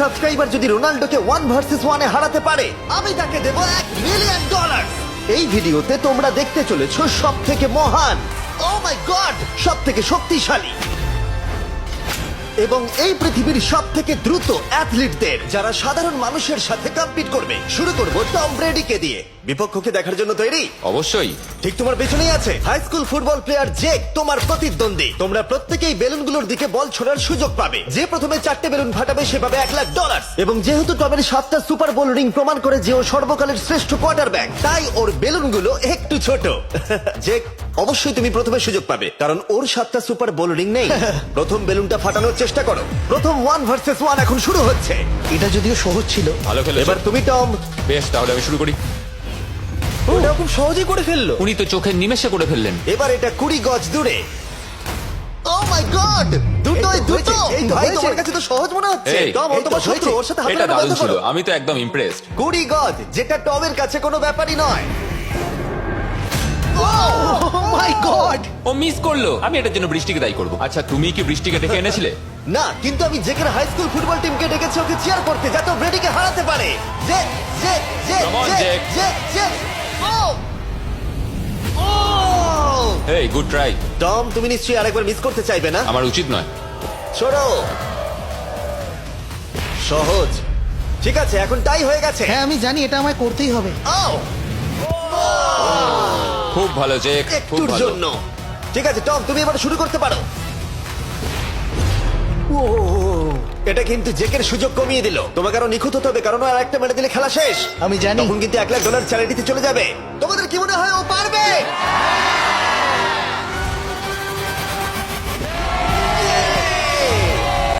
Subscriber যদি রোনাল্ডোকে 1 versus 1 এ হারাতে পারে, আমি তাকে দেব $1 মিলিয়ন। এই ভিডিওতে তোমরা দেখতে চলেছো সব থেকে মহান, ও মাই গড, সব থেকে শক্তিশালী এবং এই পৃথিবীর সব থেকে দ্রুত অ্যাথলিটদের, যারা সাধারণ মানুষের সাথে কম্পিট করবে। শুরু করব টম ব্রেডিকে দিয়ে। বিপক্ষকে দেখার জন্য তৈরি? অবশ্যই। ঠিক তোমার পেছনেই আছে high school football player Jake, তোমার প্রতিদ্বন্দ্বী। তোমরা প্রত্যেকেই বেলুনগুলোর দিকে বল ছোড়ার সুযোগ পাবে। যে প্রথমে 4টে বেলুন ফাটাবে সে পাবে $1,00,000। এবং যেহেতু টমের 7টা সুপার বোল রিং প্রমাণ করে যে ও সর্বকালের শ্রেষ্ঠ কোয়ার্টারব্যাক, তাই ওর বেলুনগুলো একটু ছোট। জেক, অবশ্যই তুমি প্রথমে সুযোগ পাবে, কারণ ওর 7টা সুপার বোল রিং নেই। প্রথম বেলুনটা ফাটানোর চেষ্টা করো। প্রথম 1 ভার্সেস 1 এখন শুরু হচ্ছে। এটা যদিও সহজ ছিল। ভালো খেলেছো। এবার তুমি টম। বেশ, তাহলে আমি শুরু করি। ওটা খুব সহজেই করে ফেললো। উনি তো চোখের নিমেষে করে ফেললেন। এবার এটা 20 গজ দূরে। ও মাই গড, দুটোই দুটো। এই ভাই, তোমার কাছে তো সহজ মনে হচ্ছে। এই, টম, ও তোমার শত্রু, ওর সাথে হাত এটা মেলানো দারুণ বন্ধ ছিল, করো। আমি তো একদম ইমপ্রেসড। 20 গজ, যেটা টমের কাছে কোনো ব্যাপারই নয়। ও মাই গড! ও মিস করলো। আমি এটার জন্য বৃষ্টিকে দায়ী করব। আচ্ছা, তুমি কি বৃষ্টিকে ডেকে এনেছিলে? না, কিন্তু আমি জেকের হাই স্কুল ফুটবল টিমকে ডেকেছি ওকে চিয়ার করতে, যাতে ও ব্রেডিকে হারাতে পারে। জে জে জে Come on, জে Jake. জে জে। ও ও হেই, গুড ট্রাই। টম, তুমি নিশ্চয়ই আরেকবার মিস করতে চাইবে না? আমার উচিত নয়। ছোড়ো। সহজ। ঠিক আছে, এখন টাই হয়ে গেছে। হ্যাঁ, আমি জানি এটা আমায় করতেই হবে। আও, খুব ভালো জেক, খুব একটুর ভালো। জন্য। ঠিক আছে টম, তুমি এবার শুরু করতে পারো। ও, এটা কিন্তু জেকের সুযোগ কমিয়ে দিল। তোমাকে আরো নিখুঁত হতে হবে, কারণ আর একটা মেরে দিলে খেলা শেষ। আমি জানি। তখন কিন্তু $1,00,000 চ্যারিটিতে চলে যাবে। তোমাদের কি মনে হয় ও পারবে?